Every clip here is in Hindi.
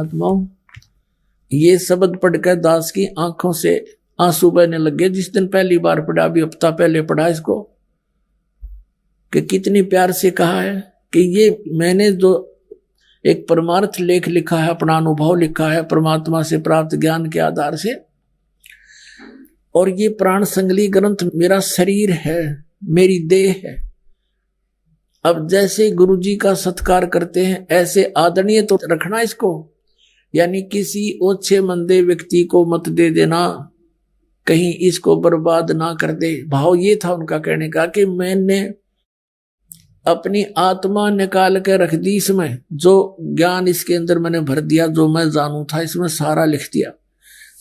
पुण्यात्माओं, ये शब्द पढ़कर दास की आंखों से आंसू बहने लगे। जिस दिन पहली बार पढ़ा, अभी हफ्ता पहले पढ़ा इसको, कि कितनी प्यार से कहा है कि ये मैंने जो एक परमार्थ लेख लिखा है, अपना अनुभव लिखा है परमात्मा से प्राप्त ज्ञान के आधार से, और ये प्राण संगली ग्रंथ मेरा शरीर है, मेरी देह है। अब जैसे गुरुजी का सत्कार करते हैं ऐसे आदरणीय तो रखना इसको, यानी किसी ओछे मंदे व्यक्ति को मत दे देना, कहीं इसको बर्बाद ना कर दे। भाव ये था उनका कहने का कि मैंने अपनी आत्मा निकाल के रख दी इसमें, जो ज्ञान इसके अंदर मैंने भर दिया, जो मैं जानू था इसमें सारा लिख दिया।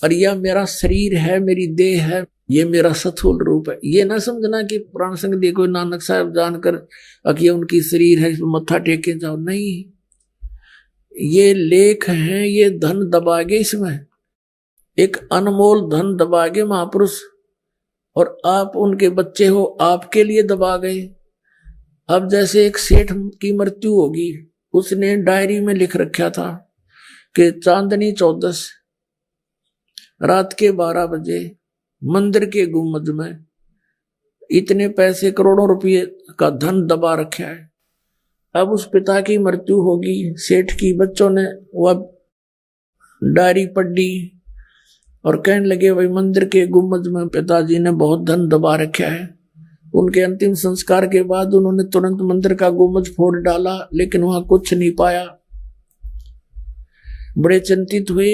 और यह मेरा शरीर है, मेरी देह है, ये मेरा स्थूल रूप है। ये ना समझना कि प्राण संग दे कोई नानक साहब जानकर कि उनकी शरीर है, मत्था टेके जाओ, नहीं। ये लेख है, ये धन दबागे, इसमें एक अनमोल धन दबागे महापुरुष, और आप उनके बच्चे हो, आपके लिए दबा गए। अब जैसे एक सेठ की मृत्यु होगी, उसने डायरी में लिख रखा था कि चांदनी 14 रात के 12 बजे मंदिर के गुम्बद में इतने पैसे, करोड़ों रुपये का धन दबा रखा है। अब उस पिता की मृत्यु होगी, सेठ की, बच्चों ने वह डायरी पढ़ी और कहने लगे भाई मंदिर के गुम्बद में पिताजी ने बहुत धन दबा रखा है। उनके अंतिम संस्कार के बाद उन्होंने तुरंत मंदिर का गुम्बद फोड़ डाला, लेकिन वहां कुछ नहीं पाया। बड़े चिंतित हुए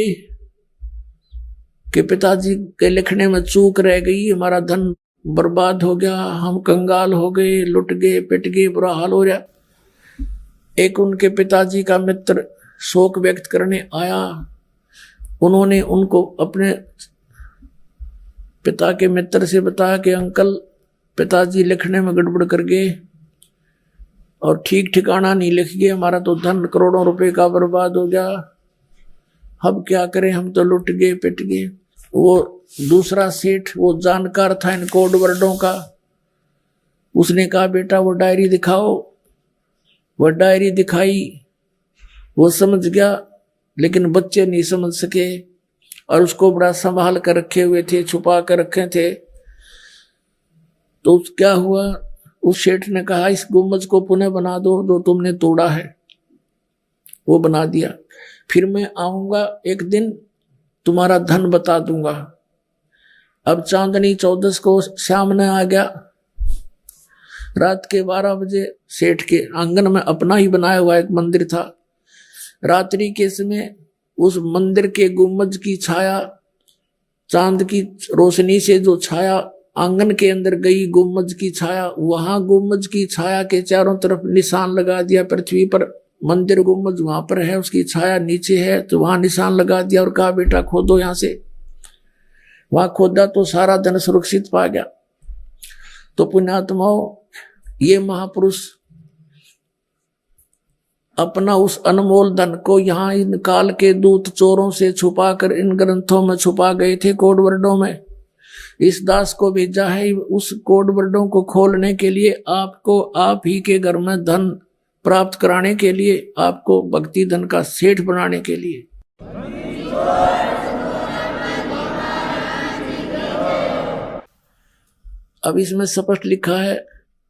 कि पिताजी के लिखने में चूक रह गई, हमारा धन बर्बाद हो गया, हम कंगाल हो गए, लुट गए, पिट गए, बुरा हाल हो गया। एक उनके पिताजी का मित्र शोक व्यक्त करने आया। उन्होंने उनको अपने पिता के मित्र से बताया कि अंकल, पिताजी लिखने में गड़बड़ कर गए और ठीक ठिकाना नहीं लिख गए, हमारा तो धन करोड़ों रुपए का बर्बाद हो गया, अब क्या करें, हम तो लुट गए, पिट गए। वो दूसरा सेठ, वो जानकार था इन कोड वर्डों का, उसने कहा बेटा वो डायरी दिखाओ। वह डायरी दिखाई, वो समझ गया, लेकिन बच्चे नहीं समझ सके और उसको बड़ा संभाल कर रखे हुए थे, छुपा कर रखे थे। तो क्या हुआ, उस सेठ ने कहा इस गुम्बद को पुनः बना दो जो तुमने तोड़ा है। वो बना दिया। फिर मैं आऊंगा एक दिन, तुम्हारा धन बता दूंगा। अब चांदनी 14 को सामने आ गया। रात के 12 बजे सेठ के आंगन में अपना ही बनाया हुआ एक मंदिर था। रात्रि के समय उस मंदिर के गुम्बद की छाया, चांद की रोशनी से जो छाया आंगन के अंदर गई, गुम्बद की छाया, वहां गुम्बद की छाया के चारों तरफ निशान लगा दिया। पृथ्वी पर मंदिर गुम्बद वहां पर है, उसकी छाया नीचे है, तो वहां निशान लगा दिया और कहा बेटा खोदो यहां से। वहां खोदा तो सारा धन सुरक्षित पा गया। तो पुण्यात्माओं, ये महापुरुष अपना उस अनमोल धन को यहाँ इन काल के दूत चोरों से छुपा कर इन ग्रंथों में छुपा गए थे, कोड वर्डों में। इस दास को भेजा है उस कोड वर्डों को खोलने के लिए, आपको आप ही के घर में धन प्राप्त कराने के लिए, आपको भक्ति धन का सेठ बनाने के लिए। अब इसमें स्पष्ट लिखा है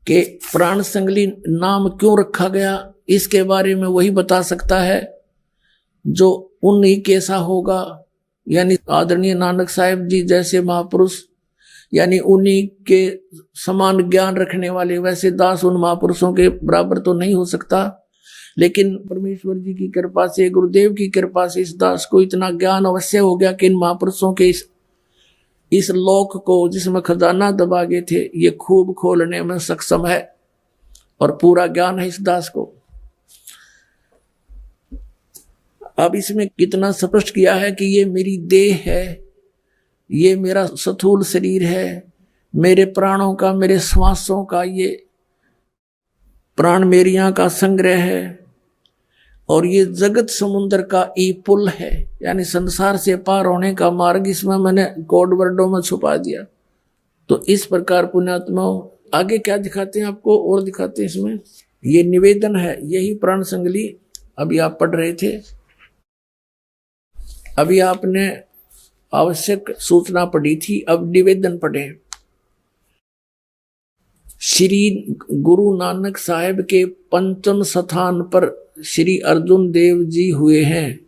कि प्राण संगली नाम क्यों रखा गया, इसके बारे में वही बता सकता है जो उन्हीं कैसा होगा, यानी आदरणीय नानक साहिब जी जैसे महापुरुष, यानी उन्हीं के समान ज्ञान रखने वाले। वैसे दास उन महापुरुषों के बराबर तो नहीं हो सकता, लेकिन परमेश्वर जी की कृपा से, गुरुदेव की कृपा से इस दास को इतना ज्ञान अवश्य हो गया कि इन महापुरुषों के इस लोक को जिसमें खजाना दबा गए थे, ये खूब खोलने में सक्षम है और पूरा ज्ञान है इस दास को। अब इसमें कितना स्पष्ट किया है कि ये मेरी देह है, ये मेरा स्थूल शरीर है, मेरे प्राणों का, मेरे श्वासों का ये प्राण मेरियां का संग्रह है, और ये जगत समुद्र का ई पुल है, यानी संसार से पार होने का मार्ग इसमें मैंने कोड वर्डों में छुपा दिया। तो इस प्रकार पुण्यात्माओं, आगे क्या दिखाते हैं आपको और दिखाते हैं इसमें। ये निवेदन है, यही प्राण संगली अभी आप पढ़ रहे थे। अभी आपने आवश्यक सूचना पढ़ी थी, अब निवेदन पढ़े। श्री गुरु नानक साहेब के पंचम स्थान पर श्री अर्जुन देव जी हुए हैं,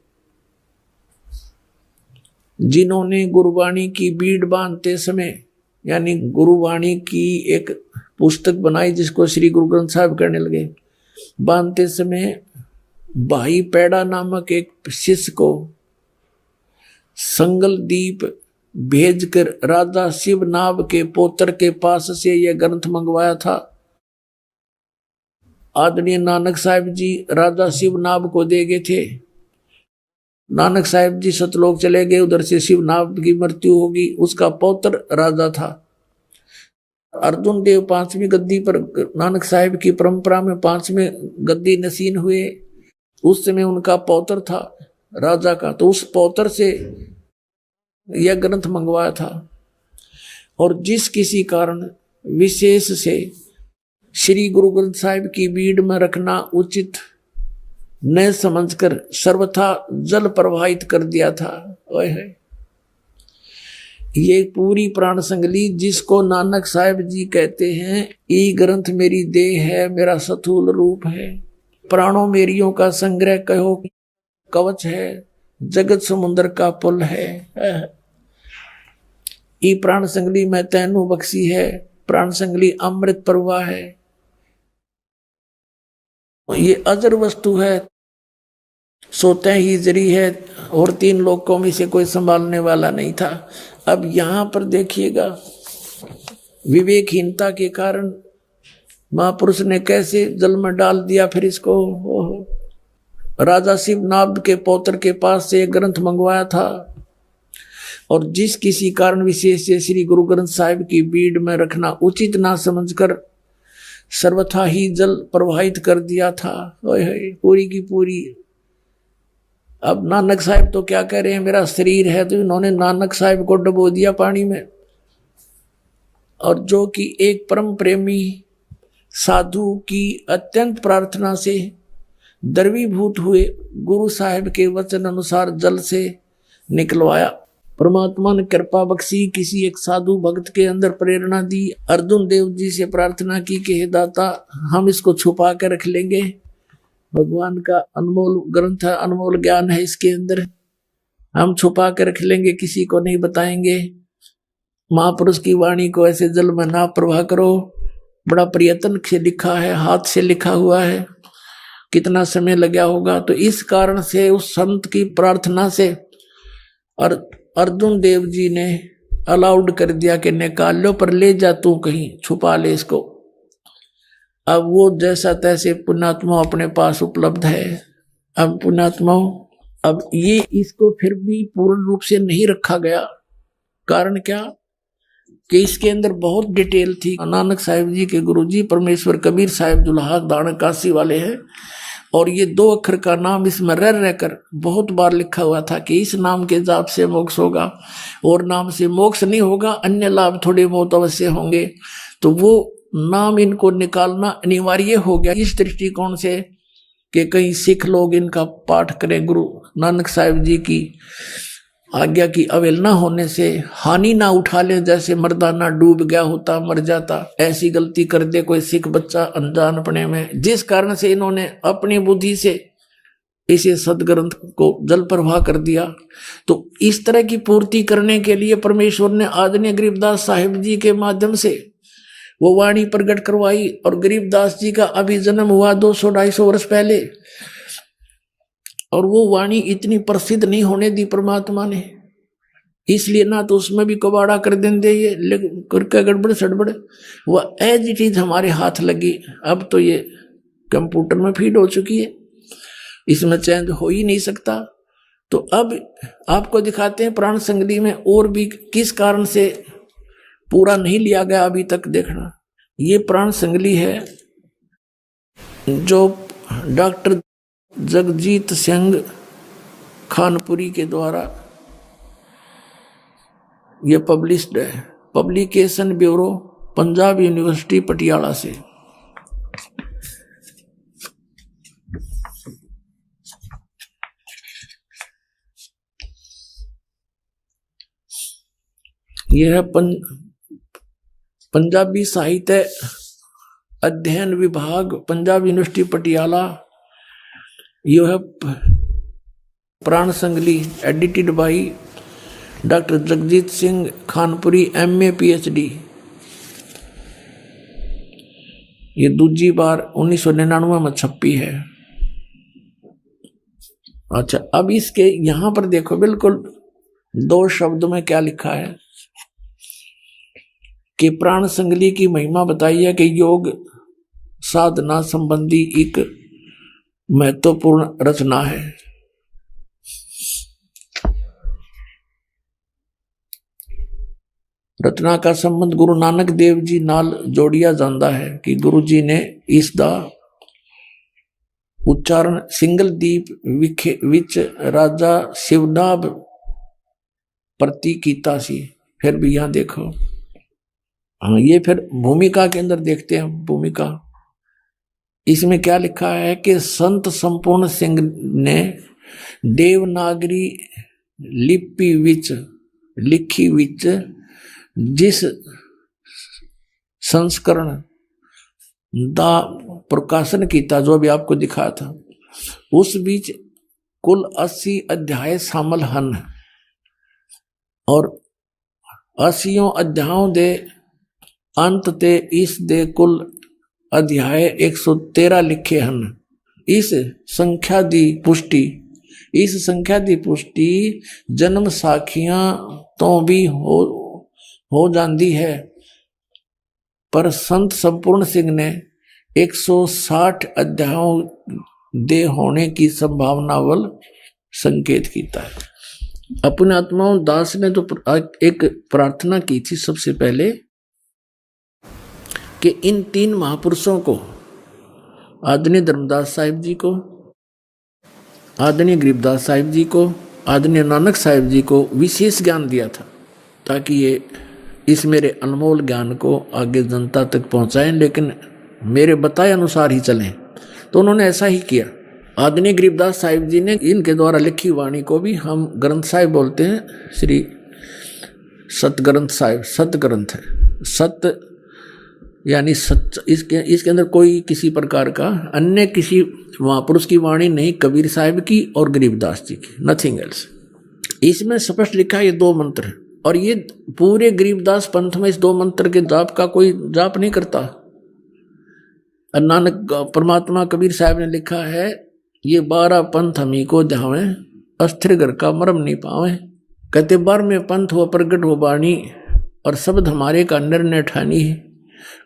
जिन्होंने गुरुवाणी की बीड़ बांधते समय, यानी गुरुवाणी की एक पुस्तक बनाई जिसको श्री गुरु ग्रंथ साहिब करने लगे, बांधते समय भाई पैड़ा नामक एक शिष्य को संगल दीप भेजकर राजा शिवनाभ के पोत्र के पास से यह ग्रंथ मंगवाया था। आदरणीय नानक साहिब जी राजा शिवनाभ को दे गए थे। नानक साहिब जी सतलोक चले गए, उधर से शिवनाभ की मृत्यु होगी, उसका पौत्र राजा था। अर्जुन देव 5वीं गद्दी पर, नानक साहिब की परंपरा में 5वें गद्दी नसीन हुए, उस समय उनका पौत्र था राजा का, तो उस पौत्र से यह ग्रंथ मंगवाया था। और जिस किसी कारण विशेष से श्री गुरु ग्रंथ साहिब की बीड़ में रखना उचित न समझकर सर्वथा जल प्रवाहित कर दिया था। ओए है ये पूरी प्राण संगली जिसको नानक साहिब जी कहते हैं, ई ग्रंथ मेरी देह है, मेरा स्थूल रूप है, प्राणों मेरियों का संग्रह कहो कवच है, जगत समुद्र का पुल है। ई प्राण संगली में तैनू बख्शी है, प्राण संगली अमृत प्रवाह है, ये अजर वस्तु है, सोते ही जरी है, और 3 लोकों में से कोई संभालने वाला नहीं था। अब यहां पर देखिएगा विवेकहीनता के कारण महापुरुष ने कैसे जल में डाल दिया फिर इसको। राजा शिवनाभ के पौत्र के पास से ग्रंथ मंगवाया था, और जिस किसी कारण विशेष से श्री गुरु ग्रंथ साहिब की बीड़ में रखना उचित ना समझकर सर्वथा ही जल प्रवाहित कर दिया था। पूरी की पूरी। अब नानक साहिब तो क्या कह रहे हैं, मेरा शरीर है, तो इन्होंने नानक साहिब को डुबो दिया पानी में। और जो कि एक परम प्रेमी साधु की अत्यंत प्रार्थना से द्रवीभूत हुए गुरु साहिब के वचन अनुसार जल से निकलवाया। परमात्मा ने कृपा बख्शी, किसी एक साधु भक्त के अंदर प्रेरणा दी, अर्जुन देव जी से प्रार्थना की कि हे दाता हम इसको छुपा कर रख लेंगे, भगवान का अनमोल ग्रंथ है, अनमोल ज्ञान है इसके अंदर, हम छुपा कर रख लेंगे, किसी को नहीं बताएंगे। महापुरुष की वाणी को ऐसे जल में ना प्रवाह करो। बड़ा प्रयत्न से लिखा है, हाथ से लिखा हुआ है, कितना समय लगा होगा। तो इस कारण से उस संत की प्रार्थना से और अर्जुन देव जी ने अलाउड कर दिया कि निकाल लो, पर ले जा तू कहीं, छुपा ले इसको। अब वो जैसा तैसे पुण्यात्मा अपने पास उपलब्ध है। अब पुण्यात्माओं, अब ये इसको फिर भी पूर्ण रूप से नहीं रखा गया। कारण क्या कि इसके अंदर बहुत डिटेल थी। नानक साहिब जी के गुरुजी परमेश्वर कबीर साहिब जुलाहा दान काशी वाले हैं, और ये 2 अक्षर का नाम इसमें रह रहकर बहुत बार लिखा हुआ था कि इस नाम के जाप से मोक्ष होगा, और नाम से मोक्ष नहीं होगा, अन्य लाभ थोड़े बहुत अवश्य होंगे। तो वो नाम इनको निकालना अनिवार्य हो गया इस दृष्टिकोण से कि कहीं सिख लोग इनका पाठ करें, गुरु नानक साहिब जी की आज्ञा की अवहेलना होने से हानि ना उठा ले, जैसे मर्दाना डूब गया होता मर जाता, ऐसी गलती कर दे कोई सिख बच्चा अनजानपने में, जिस कारण से इन्होंने अपनी बुद्धि से इसे सदग्रंथ को जल प्रवाह कर दिया। तो इस तरह की पूर्ति करने के लिए परमेश्वर ने आदरणीय गरीबदास साहिब जी के माध्यम से वो वाणी प्रकट करवाई, और गरीबदास जी का अभी जन्म हुआ 200-250 वर्ष पहले, और वो वाणी इतनी प्रसिद्ध नहीं होने दी परमात्मा ने, इसलिए ना तो उसमें भी कबाड़ा कर देंगे ये करके गड़बड़ सड़बड़, वह एज इट इज हमारे हाथ लगी। अब तो ये कंप्यूटर में फीड हो चुकी है, इसमें चेंज हो ही नहीं सकता। तो अब आपको दिखाते हैं प्राण संगली में और भी किस कारण से पूरा नहीं लिया गया अभी तक। देखना, ये प्राण संगली है जो डॉक्टर जगजीत सिंह खानपुरी के द्वारा ये पब्लिश्ड है, publication bureau Punjab university Patiala से। यह है पंजाबी साहित्य अध्ययन विभाग, पंजाब यूनिवर्सिटी पटियाला। यह है Pran Sangli, edited by doctor Jagjit Singh Khanpuri, MA PhD। ये दूसरी बार 1999 में छपी है। अच्छा, अब इसके यहां पर देखो, बिल्कुल 2 शब्दों में क्या लिखा है कि प्राण संगली की महिमा बताई है कि योग साधना संबंधी एक महत्वपूर्ण रचना है। रचना का संबंध गुरु नानक देव जी नाल जोड़िया जाता है कि गुरु जी ने इसका उच्चारण सिंगलदीप विच राजा शिवनाभ प्रति कीता सी। फिर भी यहां देखो, हाँ, ये फिर भूमिका के अंदर देखते हैं। भूमिका इसमें क्या लिखा है कि संत संपूर्ण सिंह ने देवनागरी लिपि विच लिखी विच जिस संस्करण दा प्रकाशन किया, जो अभी आपको दिखाया था, उस बीच कुल 80 अध्याय शामिल हन और 80 अध्यायों दे अंत ते इस दे कुल अध्याय 113 लिखे हन। इस संख्या दी पुष्टि जन्म साखियां तो भी हो जाती है, पर संत संपूर्ण सिंह ने 160 अध्यायों दे होने की संभावना वल संकेत किया है। अपने आत्माओं दास ने तो एक प्रार्थना की थी सबसे पहले कि इन 3 महापुरुषों को, आदरणीय धर्मदास साहिब जी को, आदरणीय गरीबदास साहिब जी को, आदरणीय नानक साहिब जी को विशेष ज्ञान दिया था ताकि ये इस मेरे अनमोल ज्ञान को आगे जनता तक पहुंचाएं, लेकिन मेरे बताए अनुसार ही चलें। तो उन्होंने ऐसा ही किया। आदरणीय गरीबदास साहिब जी ने इनके द्वारा लिखी वाणी को भी हम ग्रंथ साहिब बोलते हैं, श्री सतग्रंथ साहिब। सतग्रंथ है, सत यानी सच। इसके अंदर कोई किसी प्रकार का अन्य किसी महापुरुष की वाणी नहीं, कबीर साहिब की और गरीबदास जी की, नथिंग एल्स। इसमें स्पष्ट लिखा है ये 2 मंत्र हैं और ये पूरे गरीबदास पंथ में इस 2 मंत्र के जाप का कोई जाप नहीं करता। नानक परमात्मा कबीर साहब ने लिखा है, ये 12 पंथ हमी को ध्यावे, अस्थिर घर का मरम नहीं पावे। कहते 12वें पंथ हो प्रगट हो बाणी और शब्द हमारे का निर्णय ठानी है।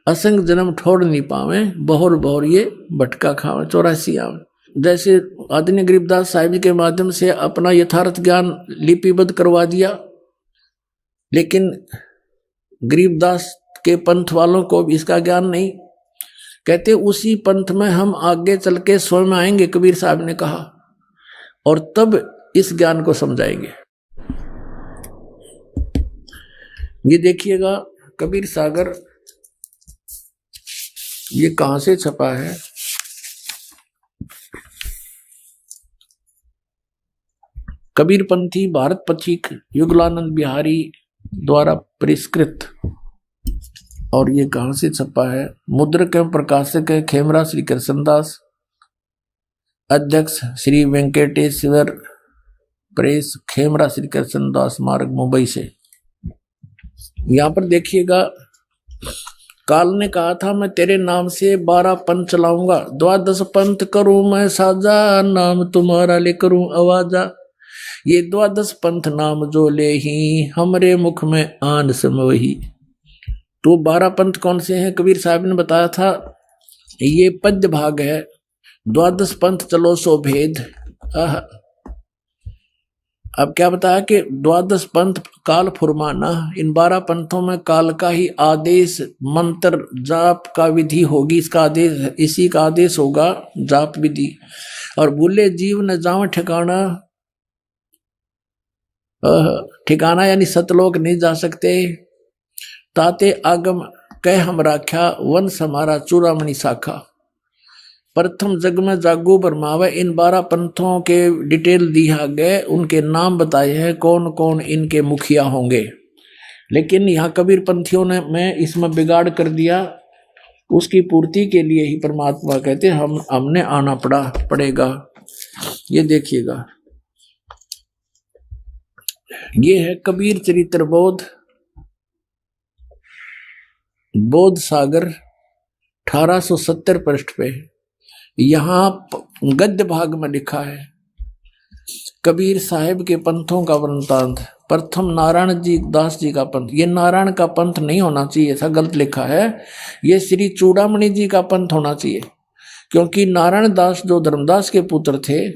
असंग जन्म ठोड़ नहीं पावे, बहुर बहुर ये भटका खावे, 84 आवे। जैसे आदरणीय गरीबदास साहिब जी के माध्यम से अपना यथार्थ ज्ञान लिपिबद्ध करवा दिया, लेकिन गरीबदास के पंथ वालों को इसका ज्ञान नहीं। कहते उसी पंथ में हम आगे चल के स्वयं आएंगे, कबीर साहब ने कहा, और तब इस ज्ञान को समझाएंगे। ये देखिएगा कबीर सागर, ये कहां से छपा है? कबीरपंथी भारत पथिक युगलानंद बिहारी द्वारा परिष्कृत। और ये कहां से छपा है? मुद्रक एवं प्रकाशक है खेमरा श्री कृष्णदास, अध्यक्ष श्री वेंकटेश्वर प्रेस, खेमरा श्री कृष्णदास मार्ग, मुंबई से। यहां पर देखिएगा, काल ने कहा था मैं तेरे नाम से 12 पंथ चलाऊंगा, 12 पंथ करूं मैं साजा, नाम तुम्हारा ले करूं आवाजा। ये 12 पंथ नाम जो ले ही, हमरे मुख में आन समोही। तो 12 पंथ कौन से हैं? कबीर साहब ने बताया था, ये पद्य भाग है, 12 पंथ चलो सो भेद। अब क्या बताया कि 12 पंथ काल फुरमाना, इन 12 पंथों में काल का ही आदेश, मंत्र जाप का विधि होगी, इसका आदेश, इसी का आदेश होगा जाप विधि। और भूले जीव न जाओ ठिकाना, ठिकाना यानी सतलोक नहीं जा सकते। ताते आगम कह हम राख्या, वंश हमारा चूड़ामणि शाखा। प्रथम जग में जागू बरमावे, इन 12 पंथों के डिटेल दिया गए, उनके नाम बताए हैं, कौन कौन इनके मुखिया होंगे। लेकिन यहाँ कबीर पंथियों ने मैं इसमें बिगाड़ कर दिया, उसकी पूर्ति के लिए ही परमात्मा कहते हमने आना पड़ेगा। ये देखिएगा, ये है कबीर चरित्र बोध सागर 1870 पृष्ठ पे। यहाँ गद्य भाग में लिखा है कबीर साहिब के पंथों का वृंतांत। प्रथम नारायण जी दास जी का पंथ, ये नारायण का पंथ नहीं होना चाहिए था, गलत लिखा है, ये श्री चूड़ामणि जी का पंथ होना चाहिए। क्योंकि नारायण दास जो धर्मदास के पुत्र थे,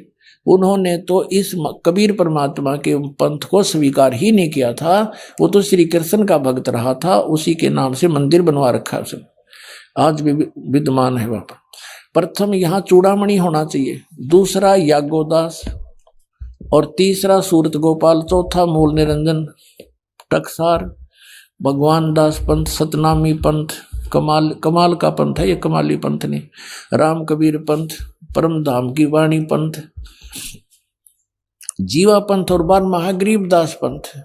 उन्होंने तो इस कबीर परमात्मा के पंथ को स्वीकार ही नहीं किया था। वो तो श्री कृष्ण का भक्त रहा था, उसी के नाम से मंदिर बनवा रखा है उसे, आज भी विद्यमान है वहां पर। प्रथम यहाँ चूड़ामणि होना चाहिए, दूसरा यागोदास, और तीसरा सूरत गोपाल, चौथा मूल निरंजन टकसार, भगवान दास पंथ, सतनामी पंथ, कमाल का पंथ है ये, कमाली पंथ नहीं, राम कबीर पंथ, परम धाम की वाणी पंथ, जीवा पंथ, और बार महागरीब दास पंथ।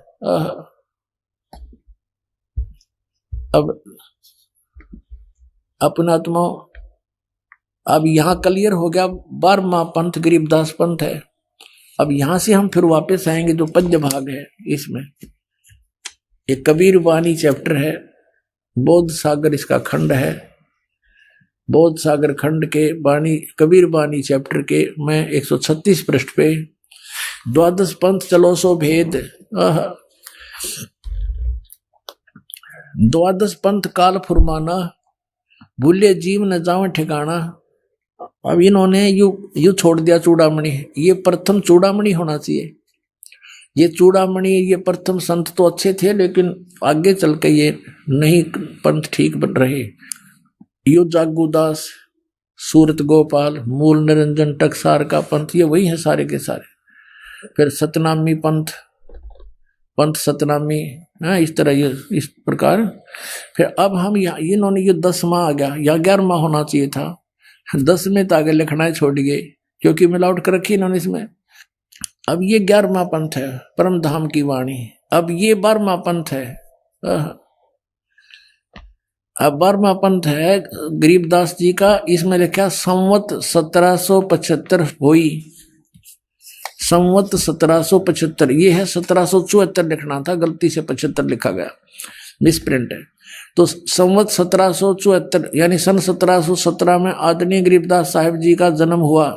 अब अपनात्मा, अब यहाँ क्लियर हो गया, 12वां पंथ गरीबदास पंथ है। अब यहां से हम फिर वापस आएंगे, जो पद्य भाग है इसमें एक कबीर वाणी चैप्टर है, बोध सागर इसका खंड है। बोध सागर खंड के वाणी कबीर वाणी चैप्टर के मैं 136 पृष्ठ पे, द्वादश पंथ चलो सो भेद, द्वादश पंथ काल फुरमाना, भूले जीव न जावे ठिकाना। अब इन्होंने यू छोड़ दिया चूड़ामणि, ये प्रथम चूड़ामणि होना चाहिए। ये चूड़ामणि, ये प्रथम संत तो अच्छे थे, लेकिन आगे चल के ये नहीं पंथ ठीक बन रहे। यो जागूदास, सूरत गोपाल, मूल निरंजन टकसार का पंथ, ये वही है सारे के सारे। फिर सतनामी पंथ सतनामी, इस तरह ये इस प्रकार। फिर अब हम इन्होंने ये 10वां आ गया, या 11वां होना चाहिए था, 10 में तो आगे लिखना छोड़ गए, क्योंकि मिलावट कर रखी इन्होंने इसमें। अब ये 11वां पंथ है, परम धाम की वाणी। अब ये 12वां पंथ है, अब 12वां पंथ है गरीबदास जी का। इसमें लिखा संवत 1775 हुई, संवत 1775, ये है 1774 लिखना था, गलती से 75 लिखा गया, मिसप्रिंट है। तो संवत 1774 यानी सन 1717 में आदरणीय गरीबदास साहिब जी का जन्म हुआ।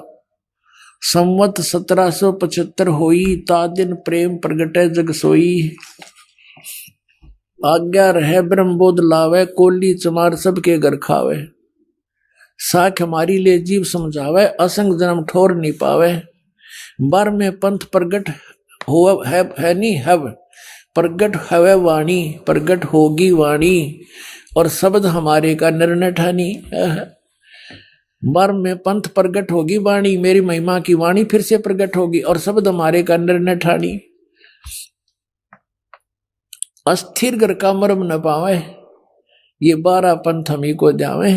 संवत 1775 होई, ता दिन प्रेम प्रगटे जग सोई, आज्ञा रहे ब्रह्मबोध लावे, कोली चमार सबके घर खावे, साख हमारी ले जीव समझावे, असंग जन्म ठोर नहीं पावे। 12वें पंथ प्रगट हुआ है नहीं हव, प्रगट हवे वाणी, प्रगट होगी वाणी, और शब्द हमारे का निर्णय ठानी। 12वें पंथ प्रगट होगी वाणी, मेरी महिमा की वाणी फिर से प्रगट होगी, और शब्द हमारे का निर्णय ठानी। अस्थिर घर का मर्म न पावे, ये 12 पंथ हम ही को जावे।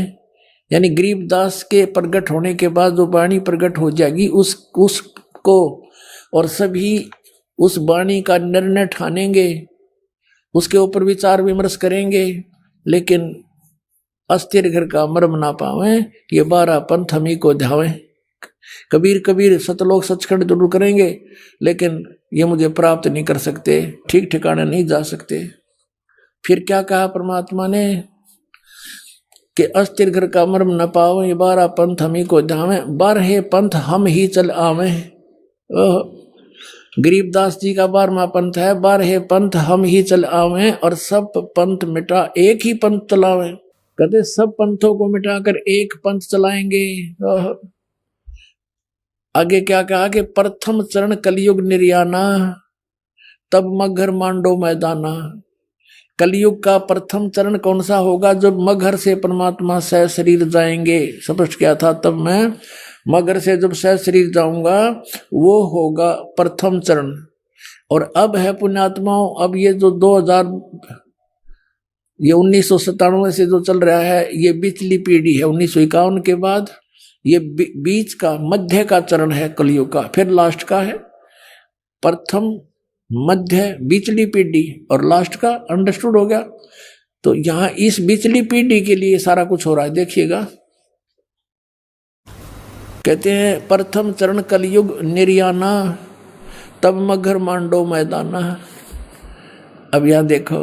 यानी गरीबदास के प्रगट होने के बाद जो वाणी प्रगट हो जाएगी, उसको और सभी उस वाणी का निर्णय ठानेंगे, उसके ऊपर विचार विमर्श करेंगे, लेकिन अस्थिर घर का मर्म ना पावे, ये 12 पंथ हम ही को ध्यावे। कबीर सतलोक सचखंड जरूर करेंगे, लेकिन ये मुझे प्राप्त नहीं कर सकते, ठीक ठिकाने नहीं जा सकते। फिर क्या कहा परमात्मा ने कि अस्थिर घर का मर्म न पाओ, ये 12 पंथ हम ही को ध्यावे, 12 पंथ हम ही चल आवे। गरीबदास जी का 12वां पंथ है, 12 पंथ हम ही चल आवे, और सब पंथ मिटा एक ही पंथ चलावे। कहते सब पंथों को मिटाकर एक पंथ चलाएंगे। आगे क्या कहा कि प्रथम चरण कलयुग निर्याना, तब मगर मांडो मैदाना। कलयुग का प्रथम चरण कौन सा होगा? जब मगर से परमात्मा सह शरीर जाएंगे। स्पष्ट क्या था? तब मैं मगर से जब सह शरीर जाऊंगा, वो होगा प्रथम चरण। और अब है पुण्यात्माओं, अब ये जो 1997 से जो चल रहा है, ये पिछली पीढ़ी है। 1951 के बाद ये बीच का मध्य का चरण है कलयुग का, फिर लास्ट का है। प्रथम मध्य बीचली पीढ़ी और लास्ट का अंडरस्टूड हो गया। तो यहां इस बीचली पीढ़ी के लिए सारा कुछ हो रहा है, देखिएगा। कहते हैं प्रथम चरण कलयुग निर्याना, तब मगर मांडो मैदाना। अब यहां देखो,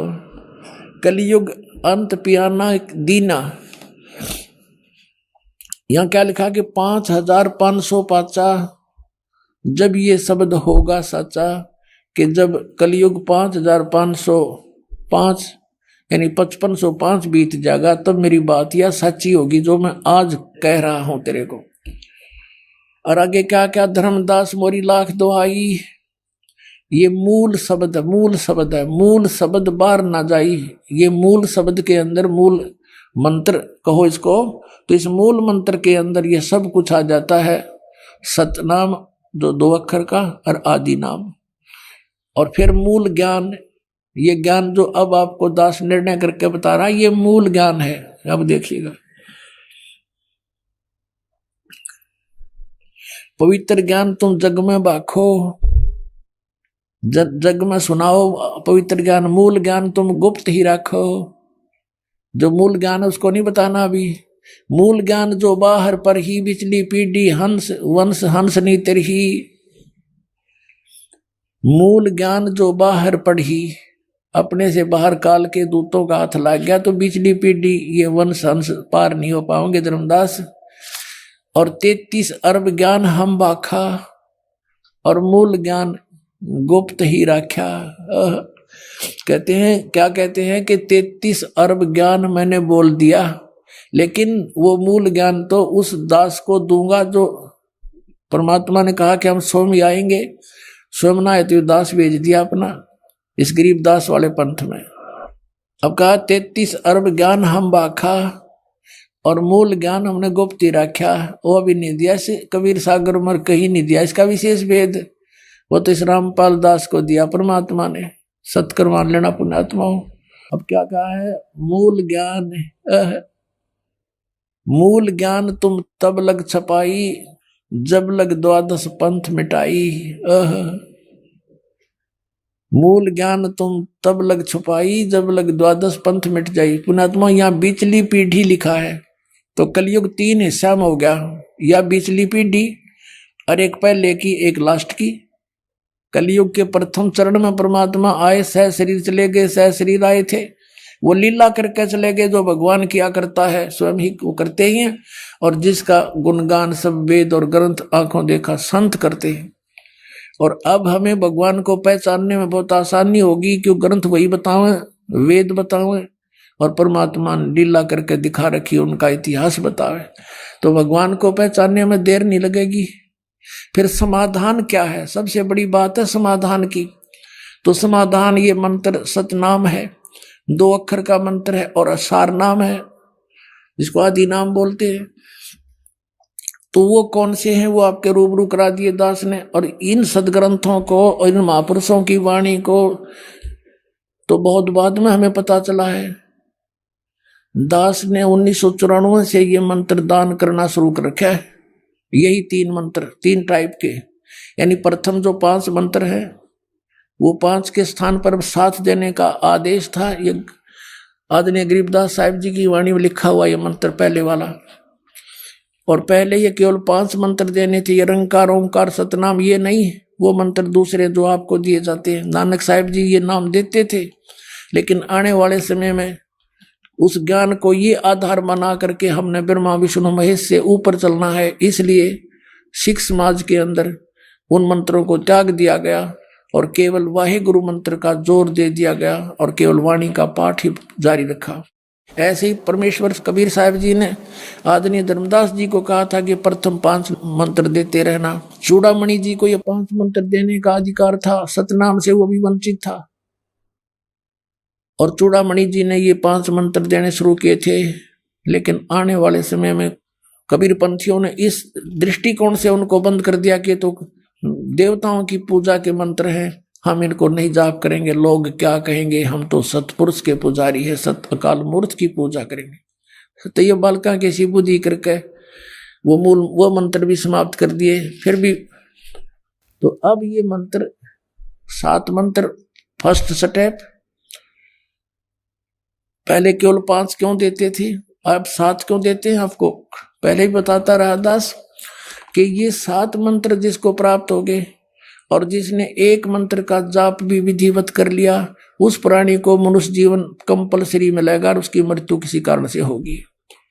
कलयुग अंत पियाना दीना। यहां क्या लिखा कि 5505 जब ये शब्द होगा सच्चा, कि जब कलयुग 5505 यानी 5505 बीत जाएगा, तब मेरी बात यह सच्ची होगी जो मैं आज कह रहा हूं तेरे को। और आगे क्या क्या, धर्मदास मोरी लाख दुहाई। ये मूल शब्द है, मूल शब्द बाहर ना जाई। ये मूल शब्द के अंदर मूल मंत्र कहो इसको, तो इस मूल मंत्र के अंदर ये सब कुछ आ जाता है। सतनाम जो 2 अक्षर का, और आदि नाम, और फिर मूल ज्ञान। ये ज्ञान जो अब आपको दास निर्णय करके बता रहा है, ये मूल ज्ञान है। अब देखिएगा, पवित्र ज्ञान तुम जग में बाखो, जग में सुनाओ पवित्र ज्ञान। मूल ज्ञान तुम गुप्त ही रखो। जो मूल ज्ञान है उसको नहीं बताना अभी। मूल ज्ञान जो बाहर पर ही, बिचली पीढ़ी हंस वंश हंस नी तरही। मूल ज्ञान जो बाहर पढ़ी, अपने से बाहर काल के दूतों का हाथ लग गया तो बिचली पीढ़ी ये वंश हंस पार नहीं हो पाओगे धर्मदास। और 33 अरब ज्ञान हम बाखा, और मूल ज्ञान गुप्त ही रखा। कहते हैं, क्या कहते हैं कि 33 अरब ज्ञान मैंने बोल दिया, लेकिन वो मूल ज्ञान तो उस दास को दूंगा जो परमात्मा ने कहा कि हम स्वयं आएंगे। स्वयं ना आए तो दास भेज दिया अपना इस गरीब दास वाले पंथ में। अब कहा 33 अरब ज्ञान हम बाखा, और मूल ज्ञान हमने गुप्त ही रखा। वो अभी नहीं दिया, कबीर सागर उमर कहीं नहीं दिया इसका विशेष भेद। वो तो इस रामपाल दास को दिया परमात्मा ने। सत्कर मान लेना पुण्यात्मा। अब क्या कहा है, मूल ज्ञान मूल ज्ञान तुम तब लग छपाई, जब लग 12 पंथ मिटाई। मूल ज्ञान तुम तब लग छुपाई, जब लग 12 पंथ मिट जाई। पुण्यात्मा यहाँ बीचली पीढ़ी लिखा है, तो कलयुग 3 हिस्सा में हो गया। या बीचली पीढ़ी, और एक पहले की एक लास्ट की। कलयुग के प्रथम चरण में परमात्मा आए, सह शरीर चले गए, सह शरीर आए थे। वो लीला करके चले गए, जो भगवान किया करता है स्वयं ही वो करते ही हैं। और जिसका गुणगान सब वेद और ग्रंथ आंखों देखा संत करते हैं। और अब हमें भगवान को पहचानने में बहुत आसानी होगी, क्यों ग्रंथ वही बतावे, वेद बतावे, और परमात्मा ने लीला करके दिखा रखी, उनका इतिहास बतावे। तो भगवान को पहचानने में देर नहीं लगेगी। फिर समाधान क्या है, सबसे बड़ी बात है समाधान की। तो समाधान ये मंत्र सतनाम है, 2 अक्षर का मंत्र है, और असार नाम है जिसको आदि नाम बोलते हैं। तो वो कौन से हैं, वो आपके रूबरू करा दिए दास ने। और इन सदग्रंथों को और इन महापुरुषों की वाणी को तो बहुत बाद में हमें पता चला है। दास ने 1994 से ये मंत्र दान करना शुरू कर रखा है। यही 3 मंत्र, 3 टाइप के, यानी प्रथम जो 5 मंत्र है, वो 5 के स्थान पर 7 देने का आदेश था। ये आदरणीय गरीबदास साहिब जी की वाणी में लिखा हुआ ये मंत्र पहले वाला। और पहले ये केवल 5 मंत्र देने थे, ये रंकार ओंकार सतनाम ये नहीं, वो मंत्र दूसरे जो आपको दिए जाते हैं। नानक साहिब जी ये नाम देते थे, लेकिन आने वाले समय में उस ज्ञान को ये आधार बना करके हमने ब्रह्मा विष्णु महेश से ऊपर चलना है। इसलिए सिख समाज के अंदर उन मंत्रों को त्याग दिया गया और केवल वाहे गुरु मंत्र का जोर दे दिया गया और केवल वाणी का पाठ ही जारी रखा। ऐसे ही परमेश्वर कबीर साहब जी ने आदरणीय धर्मदास जी को कहा था कि प्रथम 5 मंत्र देते रहना। चूड़ामणि जी को ये 5 मंत्र देने का अधिकार था, सतनाम से वो भी वंचित था। और चूड़ामणि जी ने ये 5 मंत्र देने शुरू किए थे, लेकिन आने वाले समय में कबीर पंथियों ने इस दृष्टिकोण से उनको बंद कर दिया कि तो देवताओं की पूजा के मंत्र हैं, हम इनको नहीं जाप करेंगे, लोग क्या कहेंगे, हम तो सतपुरुष के पुजारी है, सत अकाल मूर्त की पूजा करेंगे। तो ये बालका की सी बुद्धि करके वो मंत्र भी समाप्त कर दिए। फिर भी तो अब ये मंत्र 7 मंत्र फर्स्ट स्टेप। पहले केवल 5 क्यों देते थे, अब 7 क्यों देते हैं? आपको पहले ही बताता रहा दास कि ये 7 मंत्र जिसको प्राप्त हो गए और जिसने एक मंत्र का जाप भी विधिवत कर लिया, उस प्राणी को मनुष्य जीवन कंपलसरी मिलेगा और उसकी मृत्यु किसी कारण से होगी।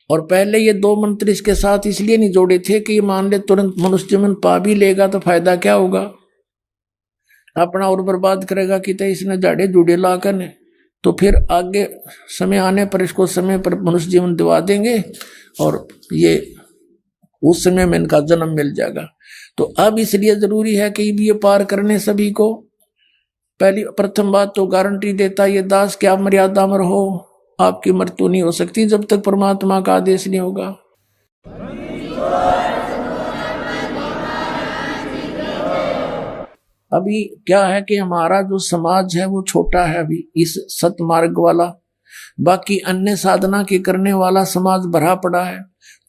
और पहले ये 2 मंत्र इसके साथ इसलिए नहीं जोड़े थे कि मान ले तुरंत मनुष्य जीवन पा भी लेगा तो फायदा क्या होगा, अपना और बर्बाद करेगा कि तो इसने जाड़े जुड़े लाकर ने, तो फिर आगे समय आने पर इसको समय पर मनुष्य जीवन दिवा देंगे और ये उस समय में इनका जन्म मिल जाएगा। तो अब इसलिए जरूरी है कि ये पार करने सभी को। पहली प्रथम बात तो गारंटी देता ये दास कि आप मर्यादा में रहो, आपकी मृत्यु नहीं हो सकती जब तक परमात्मा का आदेश नहीं होगा। अभी क्या है कि हमारा जो समाज है वो छोटा है अभी इस सतमार्ग वाला, बाकी अन्य साधना के करने वाला समाज भरा पड़ा है।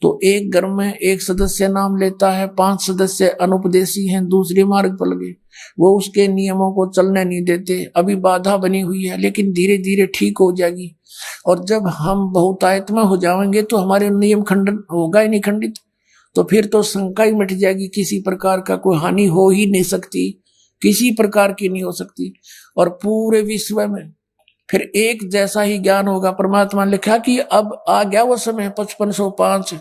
तो एक घर में एक सदस्य नाम लेता है, 5 सदस्य अनुपदेशी हैं, दूसरे मार्ग पर लगे, वो उसके नियमों को चलने नहीं देते। अभी बाधा बनी हुई है लेकिन धीरे धीरे ठीक हो जाएगी। और जब हम बहुतायत में हो जाएंगे तो हमारे नियम खंडन होगा ही नहीं खंडित, तो फिर तो शंका ही मिट जाएगी, किसी प्रकार का कोई हानि हो ही नहीं सकती, किसी प्रकार की नहीं हो सकती। और पूरे विश्व में फिर एक जैसा ही ज्ञान होगा। परमात्मा ने लिखा कि अब आ गया वो समय 5505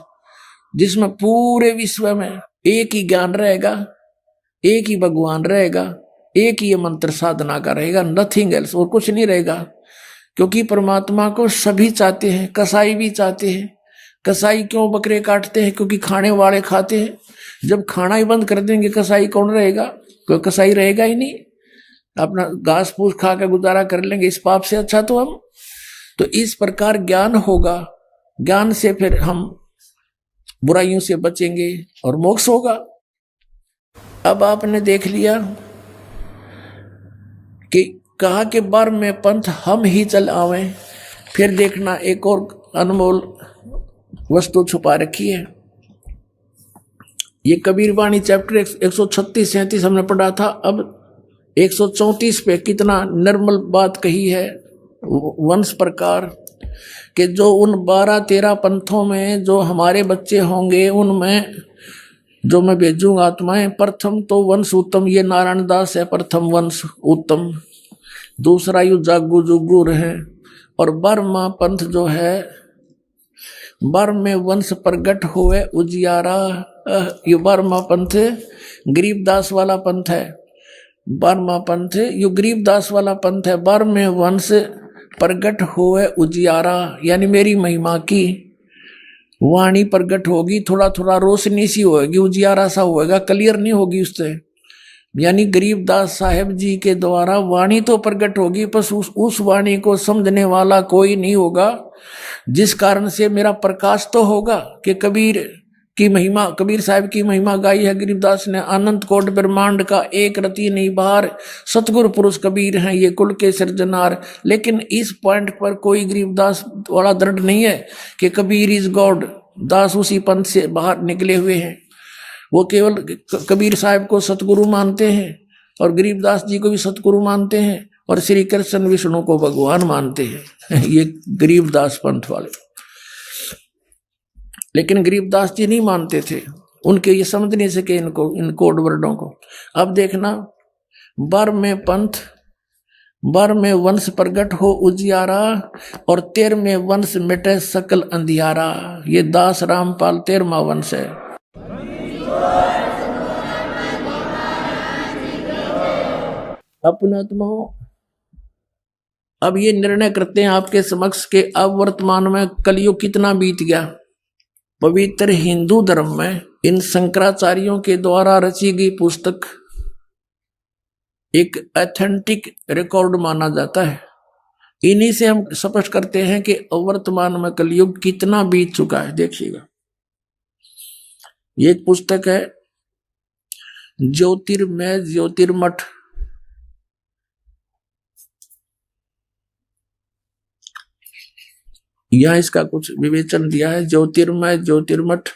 जिसमें पूरे विश्व में एक ही ज्ञान रहेगा, एक ही भगवान रहेगा, एक ही मंत्र साधना का रहेगा, नथिंग एल्स, और कुछ नहीं रहेगा। क्योंकि परमात्मा को सभी चाहते हैं, कसाई भी चाहते हैं। कसाई क्यों बकरे काटते हैं? क्योंकि खाने वाले खाते हैं। जब खाना ही बंद कर देंगे कसाई कौन रहेगा? कोई कसाई रहेगा ही नहीं, अपना घास फूस खा के गुजारा कर लेंगे। इस पाप से अच्छा तो हम, तो इस प्रकार ज्ञान होगा, ज्ञान से फिर हम बुराइयों से बचेंगे और मोक्ष होगा। अब आपने देख लिया कि कहा कि बार में पंथ हम ही चल आवे, फिर देखना एक और अनमोल वस्तु छुपा रखी है। ये कबीर वाणी चैप्टर 136-37 हमने पढ़ा था, अब 134 पे कितना निर्मल बात कही है वंश प्रकार कि जो उन 12-13 पंथों में जो हमारे बच्चे होंगे उनमें जो मैं भेजूंगा आत्माएं, प्रथम तो वंश उत्तम, ये नारायण दास है प्रथम वंश उत्तम, दूसरा यु जागू जुगुर है, और बर्मा पंथ जो है बर्म में वंश प्रगट हुए उजियारा, ये बर्मा पंथ गरीबदास वाला पंथ है। बर्मा पंथ यु गरीबदास वाला पंथ है। बर्म में वंश प्रगट हुए उजियारा, यानी मेरी महिमा की वाणी प्रगट होगी, थोड़ा थोड़ा रोशनी सी होगी, उजियारा सा होगा, क्लियर नहीं होगी उससे। यानी गरीबदास साहेब जी के द्वारा वाणी तो प्रकट होगी, बस उस वाणी को समझने वाला कोई नहीं होगा, जिस कारण से मेरा प्रकाश तो होगा कि कबीर की महिमा, कबीर साहब की महिमा गाई है गरीबदास ने। अनंत कोट ब्रह्मांड का एक रति नहीं बाहर, सतगुरु पुरुष कबीर हैं ये कुल के सृजनहार। लेकिन इस पॉइंट पर कोई गरीबदास वाला दृढ़ नहीं है कि कबीर इज गॉड, दास उसी पंथ से बाहर निकले हुए हैं। वो केवल कबीर साहब को सतगुरु मानते हैं और गरीबदास जी को भी सतगुरु मानते हैं और श्री कृष्ण विष्णु को भगवान मानते हैं ये गरीबदास पंथ वाले। लेकिन गरीबदास जी नहीं मानते थे, उनके ये समझ नहीं सके इनको, इन कोड वर्डों को। अब देखना, बर में पंथ, बर में वंश प्रगट हो उजियारा, और 13वें वंश मिटे सकल अंधियारा। ये दास रामपाल 13वां वंश है। अपने आत्माओं, अब ये निर्णय करते हैं आपके समक्ष के अब वर्तमान में कलयुग कितना बीत गया। पवित्र हिंदू धर्म में इन शंकराचार्यों के द्वारा रची गई पुस्तक एक ऑथेंटिक रिकॉर्ड माना जाता है। इन्हीं से हम स्पष्ट करते हैं कि वर्तमान में कलयुग कितना बीत चुका है। देखिएगा, ये एक पुस्तक है ज्योतिर्मय ज्योतिर्मठ, यहां इसका कुछ विवेचन दिया है। ज्योतिर्मय ज्योतिर्मठ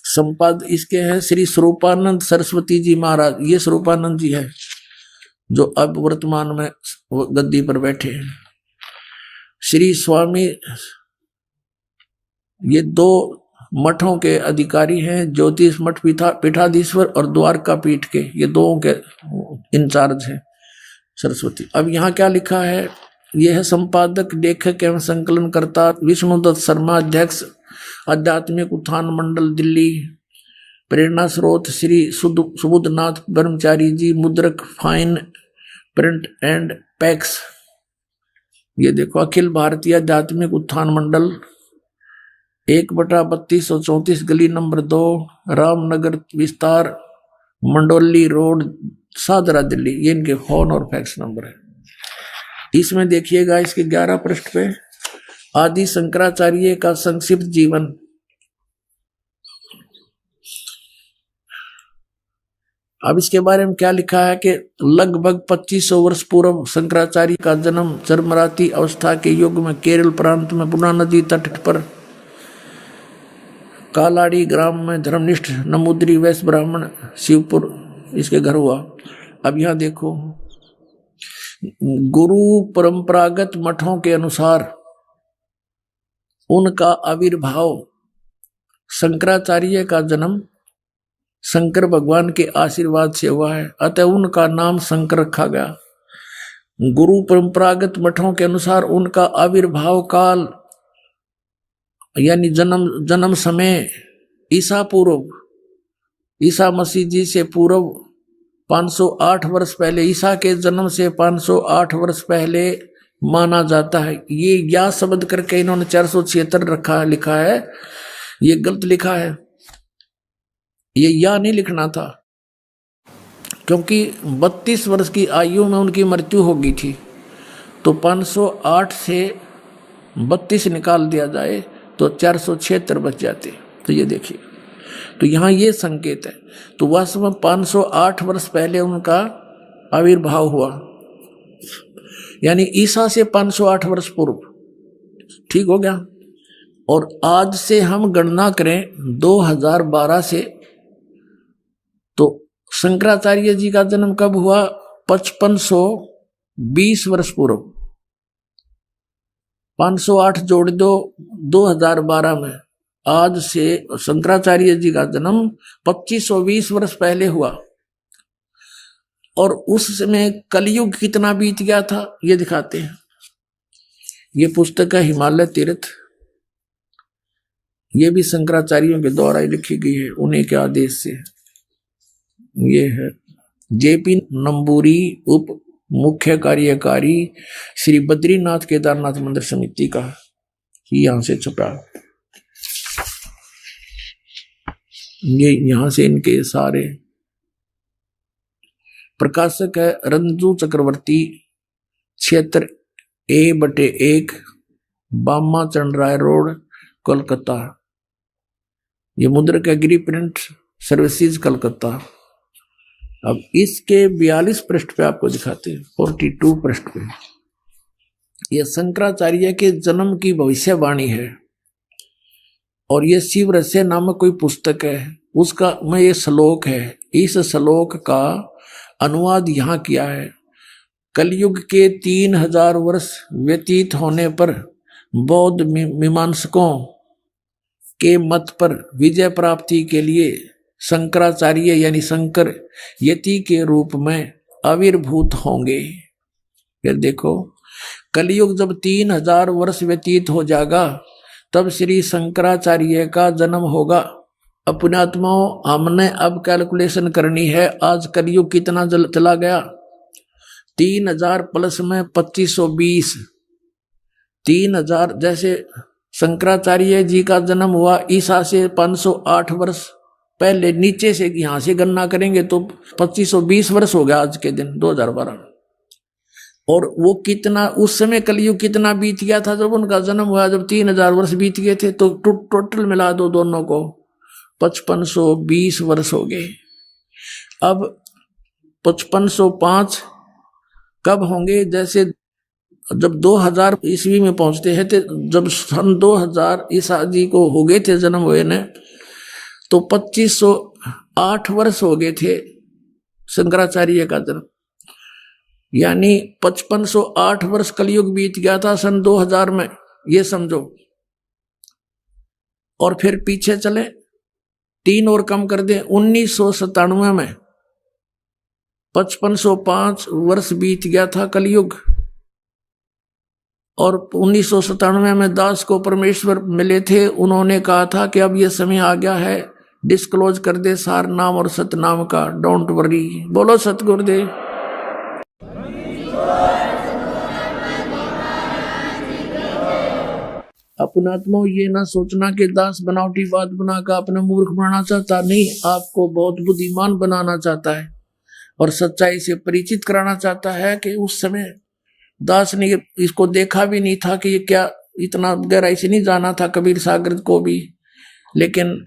संपाद इसके हैं श्री स्वरूपानंद सरस्वती जी महाराज। ये स्वरूपानंद जी है जो अब वर्तमान में गद्दी पर बैठे हैं। श्री स्वामी, ये दो मठों के अधिकारी हैं, ज्योतिष मठ पीठाधीश्वर और द्वारका पीठ के, ये दो के इंचार्ज हैं सरस्वती। अब यहाँ क्या लिखा है, यह है संपादक, लेखक एवं संकलनकर्ता विष्णुदत्त शर्मा, अध्यक्ष आध्यात्मिक उत्थान मंडल दिल्ली। प्रेरणा स्रोत श्री सुबुद्धनाथ ब्रह्मचारी जी, मुद्रक फाइन प्रिंट एंड पैक्स। ये देखो, अखिल भारतीय आध्यात्मिक उत्थान मंडल, 1/3234 गली नंबर 2, रामनगर विस्तार, मंडोली रोड, सादरा दिल्ली। ये इनके फोन और फैक्स नंबर है। इसमें देखिएगा इसके 11 पृष्ठ पे आदि शंकराचार्य का संक्षिप्त जीवन। अब इसके बारे में क्या लिखा है कि लगभग 2500 वर्ष पूर्व शंकराचार्य का जन्म चरमराती अवस्था के युग में केरल प्रांत में पुना नदी तट पर कालाड़ी ग्राम में धर्मनिष्ठ नमूद्री वैश्य ब्राह्मण शिवपुर इसके घर हुआ। अब यहां देखो, गुरु परंपरागत मठों के अनुसार उनका आविर्भाव, शंकराचार्य का जन्म शंकर भगवान के आशीर्वाद से हुआ है, अतः उनका नाम शंकर रखा गया। गुरु परंपरागत मठों के अनुसार उनका आविर्भाव काल यानी जन्म समय ईसा पूर्व, ईसा मसीह जी से पूर्व 508 वर्ष पहले, ईसा के जन्म से 508 वर्ष पहले माना जाता है। ये या शब्द करके इन्होंने 476 लिखा है, ये गलत लिखा है। ये या नहीं लिखना था, क्योंकि 32 वर्ष की आयु में उनकी मृत्यु हो गई थी। तो 508 से 32 निकाल दिया जाए तो 476 बच जाते। तो ये देखिए, तो यहाँ ये संकेत है। तो वास्तव में 508 वर्ष पहले उनका आविर्भाव हुआ, यानी ईसा से 508 वर्ष पूर्व। ठीक हो गया। और आज से हम गणना करें 2012 से, तो शंकराचार्य जी का जन्म कब हुआ? 5520 वर्ष पूर्व। 508 जोड़ दो 2012 में, आज से शंकराचार्य जी का जन्म 2520 वर्ष पहले हुआ। और उस समय कलयुग कितना बीत गया था ये दिखाते हैं। ये पुस्तक है हिमालय तीर्थ, ये भी शंकराचार्यों के द्वारा लिखी गई है, उन्हीं के आदेश से। ये है जेपी नंबूरी, उप मुख्य कार्यकारी श्री बद्रीनाथ केदारनाथ मंदिर समिति का, यहां से छपा। ये यहां से इनके सारे प्रकाशक है रंजू चक्रवर्ती, क्षेत्र A/1, बामा चंद राय रोड, कोलकाता। ये मुद्रक एग्री प्रिंट सर्विसेज कलकत्ता। अब इसके 42 पृष्ठ पे आपको दिखाते हैं, 42 पृष्ठ पे यह शंकराचार्य के जन्म की भविष्यवाणी है। और यह शिव रहस्य नामक कोई पुस्तक है, उसका में ये श्लोक है। इस श्लोक का अनुवाद यहाँ किया है। कलयुग के 3000 वर्ष व्यतीत होने पर बौद्ध मीमांसकों के मत पर विजय प्राप्ति के लिए शंकराचार्य यानी शंकर यति के रूप में आविर्भूत होंगे। फिर देखो, कलयुग जब 3000 वर्ष व्यतीत हो जाएगा तब श्री शंकराचार्य का जन्म होगा। अपने आत्माओं, हमने अब कैलकुलेशन करनी है। आज कलयुग कितना चला गया? 3000 प्लस में 2520, 3000। जैसे शंकराचार्य जी का जन्म हुआ ईसा से 508 वर्ष पहले, नीचे से यहां से गणना करेंगे तो 2520 वर्ष हो गया आज के दिन 2012। और वो कितना उस समय कलयुग कितना बीत गया था जब उनका जन्म हुआ? जब 3000 वर्ष बीत गए थे। तो टोटल मिला दो दोनों को, 5520 वर्ष हो गए। अब 5505 कब होंगे? जैसे जब 2000 ईस्वी में पहुंचते हैं, तो जब सन 2000 ईसा जी को हो गए थे जन्म हुए ने, तो 2508 वर्ष हो गए थे शंकराचार्य का जन्म, यानी 5508 वर्ष कलयुग बीत गया था सन 2000 में, ये समझो। और फिर पीछे चले 3 और कम कर दे, 1997 में 5505 वर्ष बीत गया था कलयुग। और 1997 में दास को परमेश्वर मिले थे, उन्होंने कहा था कि अब यह समय आ गया है, डिस्क्लोज कर दे सार नाम और सतनाम का, डोंट वरी। बोलो सतगुरुदेव। अपना आत्मा ये ना सोचना कि दास बनावटी बात बनाकर अपने मूर्ख बनाना चाहता, नहीं, आपको बहुत बुद्धिमान बनाना चाहता है और सच्चाई से परिचित कराना चाहता है कि उस समय दास ने इसको देखा भी नहीं था कि ये क्या, इतना गहराई से नहीं जाना था कबीर सागर को भी, लेकिन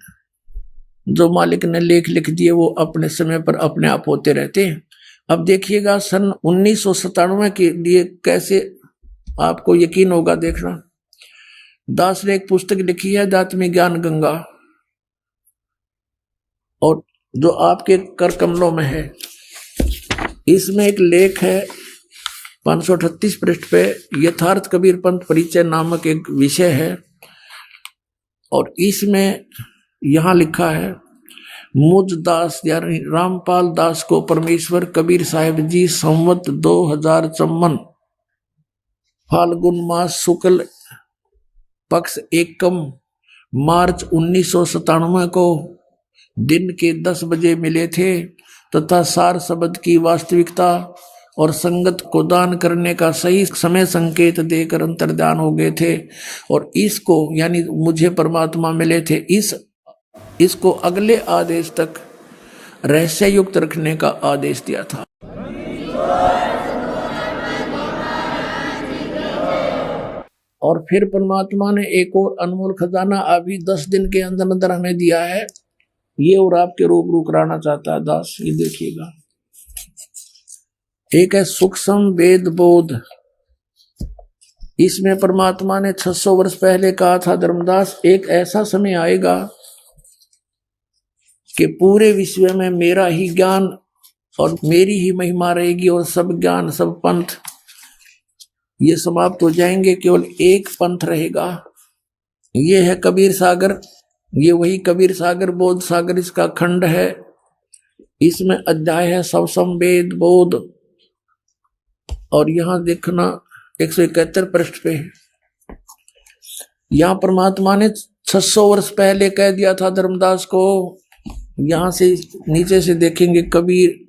जो मालिक ने लेख लिख दिए वो अपने समय पर अपने आप होते रहते हैं। अब देखिएगा सन 1997 के लिए कैसे आपको यकीन होगा, देखना। दास ने एक पुस्तक लिखी है अध्यात्म ज्ञान गंगा, और जो आपके कर कमलों में है, इसमें एक लेख है 538 पृष्ठ पे, यथार्थ कबीर पंथ परिचय नामक एक विषय है। और इसमें यहां लिखा है, मुझ दास यानी रामपाल दास को परमेश्वर कबीर साहिब जी संवत 2054 फाल्गुन मास शुक्ल पक्ष एकम मार्च 1997 को दिन के 10 बजे मिले थे तथा सार शब्द की वास्तविकता और संगत को दान करने का सही समय संकेत देकर अंतर्ध्यान हो गए थे। और इसको यानी मुझे परमात्मा मिले थे, इसको अगले आदेश तक रहस्य युक्त रखने का आदेश दिया था। और फिर परमात्मा ने एक और अनमोल खजाना अभी 10 दिन के अंदर अंदर हमें दिया है, ये और आपके रूबरू कराना चाहता है दास। ये देखिएगा, एक है सूक्ष्म वेद बोध। इसमें परमात्मा ने 600 वर्ष पहले कहा था, धर्मदास एक ऐसा समय आएगा कि पूरे विश्व में मेरा ही ज्ञान और मेरी ही महिमा रहेगी और सब ज्ञान सब पंथ ये समाप्त हो जाएंगे, केवल एक पंथ रहेगा। ये है कबीर सागर, ये वही कबीर सागर बोध सागर इसका खंड है। इसमें अध्याय है सवसम वेद बोध, और यहां देखना 171 पृष्ठ पे, यहां परमात्मा ने 600 वर्ष पहले कह दिया था धर्मदास को। यहां से नीचे से देखेंगे, कबीर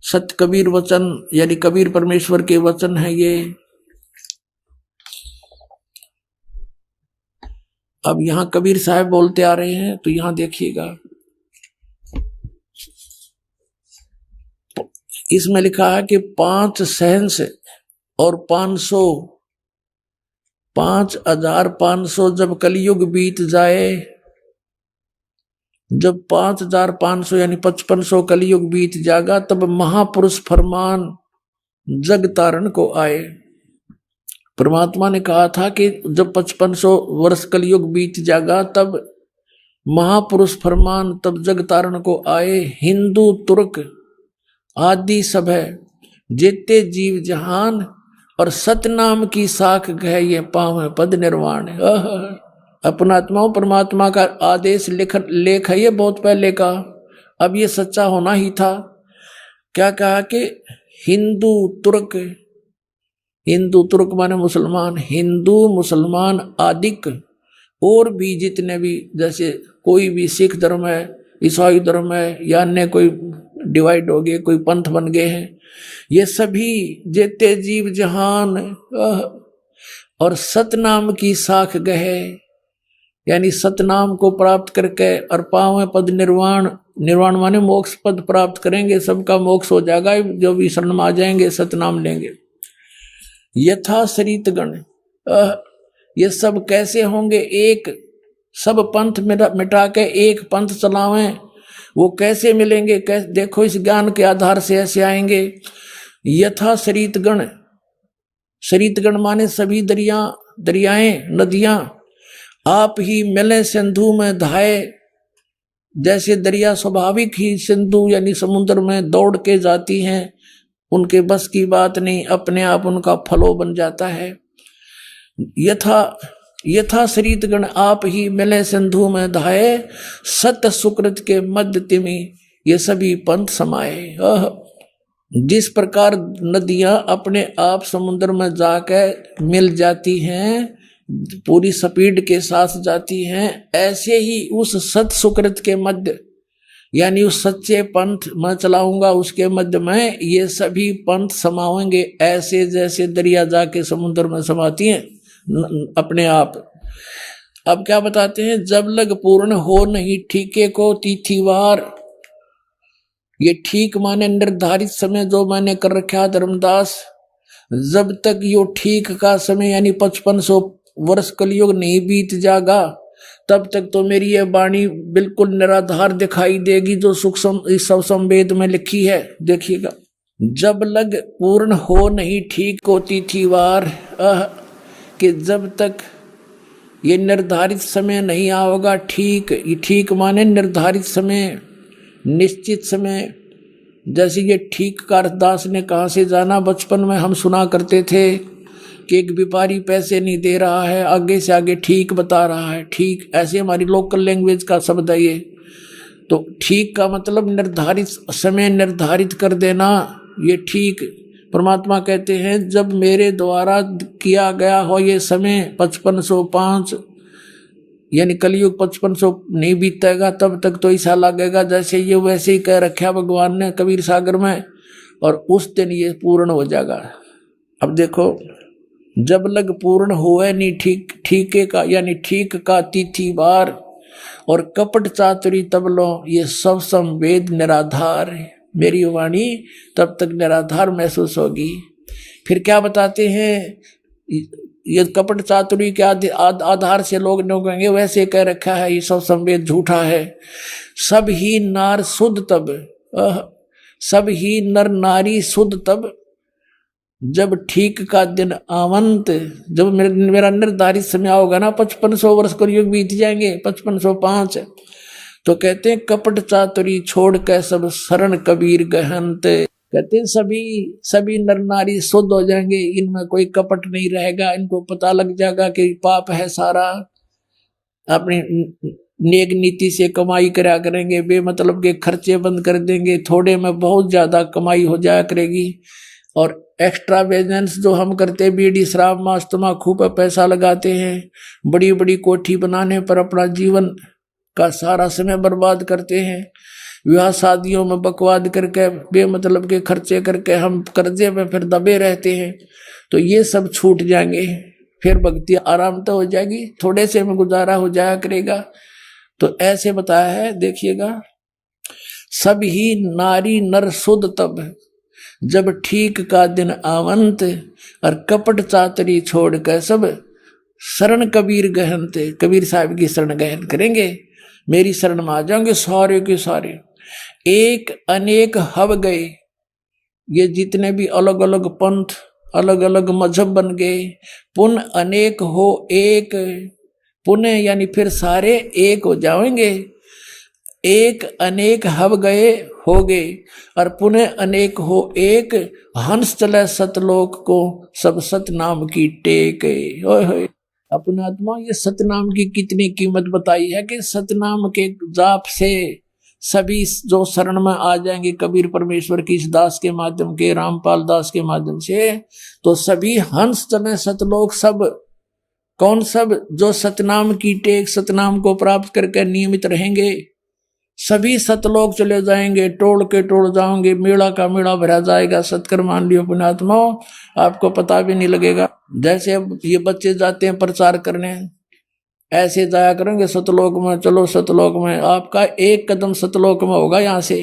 सत्य कबीर वचन यानी कबीर परमेश्वर के वचन है ये। अब यहां कबीर साहब बोलते आ रहे हैं, तो यहां देखिएगा, इसमें लिखा है कि 5 सहंस और 5500 जब कलयुग बीत जाए, जब 5500 यानी 5500 कलयुग बीत जाएगा, तब महापुरुष फरमान जग तारण को आए। परमात्मा ने कहा था कि जब 5500 वर्ष कलयुग बीत जाएगा तब महापुरुष फरमान तब जग तारण को आए। हिंदू तुर्क आदि सब है जेते जीव जहान, और सतनाम की साख गए ये पाव पद निर्वाण। अपना आत्माओं परमात्मा का आदेश लेख है ये बहुत पहले का, अब ये सच्चा होना ही था। क्या कहा कि हिंदू तुर्क माने मुसलमान, हिंदू मुसलमान आदिक और भी जितने भी, जैसे कोई भी सिख धर्म है, ईसाई धर्म है, या अन्य कोई डिवाइड हो गए, कोई पंथ बन गए हैं, ये सभी जेते जीव जहान और सतनाम की साख गए, यानी सतनाम को प्राप्त करके और पावे पद निर्वाण। निर्वाण माने मोक्ष पद प्राप्त करेंगे, सबका मोक्ष हो जाएगा जो भी शरण में आ जाएंगे, सतनाम लेंगे। यथा शरीतगण, ये सब कैसे होंगे, एक सब पंथ मिटा के एक पंथ चलावें, वो कैसे मिलेंगे, कैसे? देखो इस ज्ञान के आधार से ऐसे आएंगे। यथा शरीतगण, शरीतगण माने सभी दरियाएं नदियां, आप ही मिले सिंधु में धाये, जैसे दरिया स्वाभाविक ही सिंधु यानी समुद्र में दौड़ के जाती हैं, उनके बस की बात नहीं, अपने आप उनका फ्लो बन जाता है। यथा शरीतगण आप ही मिले सिंधु में धाये, सत सुकृत के मध्य तिमि ये सभी पंथ समाये। जिस प्रकार नदियां अपने आप समुद्र में जाकर मिल जाती हैं, पूरी स्पीड के साथ जाती हैं, ऐसे ही उस सत सुकृत के मध्य यानी उस सच्चे पंथ मैं चलाऊंगा उसके मध्य में ये सभी पंथ समाएंगे, ऐसे जैसे दरिया जाके समुद्र में समाती हैं अपने आप। अब क्या बताते हैं, जब लग पूर्ण हो नहीं ठीके को तिथिवार। ये ठीक माने निर्धारित समय जो मैंने कर रखा धर्मदास, जब तक यो ठीक का समय यानी 5500 वर्ष कलयुग नहीं बीत जाएगा, तब तक तो मेरी यह वाणी बिल्कुल निराधार दिखाई देगी जो सूक्ष्म सब संवेद में लिखी है। देखिएगा, जब लग पूर्ण हो नहीं ठीक को तिथिवार, कि जब तक ये निर्धारित समय नहीं आओगा ठीक माने निर्धारित समय, निश्चित समय। जैसे ये ठीक का अर्थदास ने कहाँ से जाना, बचपन में हम सुना करते थे कि एक व्यापारी पैसे नहीं दे रहा है, आगे से आगे ठीक बता रहा है, ठीक। ऐसे हमारी लोकल लैंग्वेज का शब्द है ये। तो ठीक का मतलब निर्धारित समय निर्धारित कर देना, ये ठीक। परमात्मा कहते हैं जब मेरे द्वारा किया गया हो ये समय 5505 यानी कलयुग 5500 नहीं बीतेगा, तब तक तो ऐसा लगेगा जैसे ये वैसे ही कह रखा भगवान ने कबीर सागर में, और उस दिन ये पूर्ण हो जाएगा। अब देखो, जब लग पूर्ण हुए नहीं ठीके का यानी ठीक का तिथिवार, और कपट चातुरी तब लो ये सब संवेद निराधार, मेरी वाणी तब तक निराधार महसूस होगी। फिर क्या बताते हैं, ये कपट चातुरी के आधार से लोग न कहेंगे वैसे कह रखा है, ये सब संवेद झूठा है। सब ही नार शुद्ध तब, सब ही नर नारी शुद्ध तब, जब ठीक का दिन आवंत, जब मेरा निर्धारित समय आओगा ना, 5500 वर्ष कलयुग बीत जाएंगे, 5505, तो कहते हैं कपट चातुरी छोड़ के सब शरण कबीर गहंत। कहते हैं सभी नर नारी शुद्ध हो जाएंगे, इनमें कोई कपट नहीं रहेगा, इनको पता लग जाएगा कि पाप है सारा, अपनी नेक नीति से कमाई करा करेंगे, बेमतलब के खर्चे बंद कर देंगे, थोड़े में बहुत ज्यादा कमाई हो जाया करेगी। और एक्स्ट्रा बिजनेस जो हम करते, बीड़ी शराब मांस तम्बाकू पर पैसा लगाते हैं, बड़ी बड़ी कोठी बनाने पर अपना जीवन का सारा समय बर्बाद करते हैं, विवाह शादियों में बकवाद करके बेमतलब के खर्चे करके हम कर्जे में फिर दबे रहते हैं। तो ये सब छूट जाएंगे, फिर भक्ति आराम तो हो जाएगी, थोड़े से में गुजारा हो जाया करेगा। तो ऐसे बताया है, देखिएगा, सब ही नारी नर शुद्ध तब, जब ठीक का दिन आवंत, और कपट चातरी छोड़ कर सब शरण कबीर गहनते, कबीर साहब की शरण गहन करेंगे, मेरी शरण में आ जाएंगे सारे के सारे। एक अनेक हव गए, ये जितने भी अलग अलग पंथ अलग अलग मजहब बन गए, पुन अनेक हो एक, पुनः यानी फिर सारे एक हो जाएंगे। एक अनेक हव गए हो गए, और पुनः अनेक हो एक, हंस चले सतलोक को सब सतनाम की टेक। अपने आत्मा, ये सतनाम की कितनी कीमत बताई है कि सतनाम के जाप से सभी जो शरण में आ जाएंगे कबीर परमेश्वर की इस दास के माध्यम के, रामपाल दास के माध्यम से, तो सभी हंस चले सतलोक। सब कौन? सब जो सतनाम की टेक, सतनाम को प्राप्त करके नियमित रहेंगे, सभी सतलोक चले जाएंगे, टोल के टोल जाओगे, मेला का मेला भरा जाएगा। सत्कर मान लियो पुण्यात्मा, आपको पता भी नहीं लगेगा। जैसे अब ये बच्चे जाते हैं प्रचार करने, ऐसे जाया करेंगे सतलोक में, चलो सतलोक में, आपका एक कदम सतलोक में होगा यहाँ से।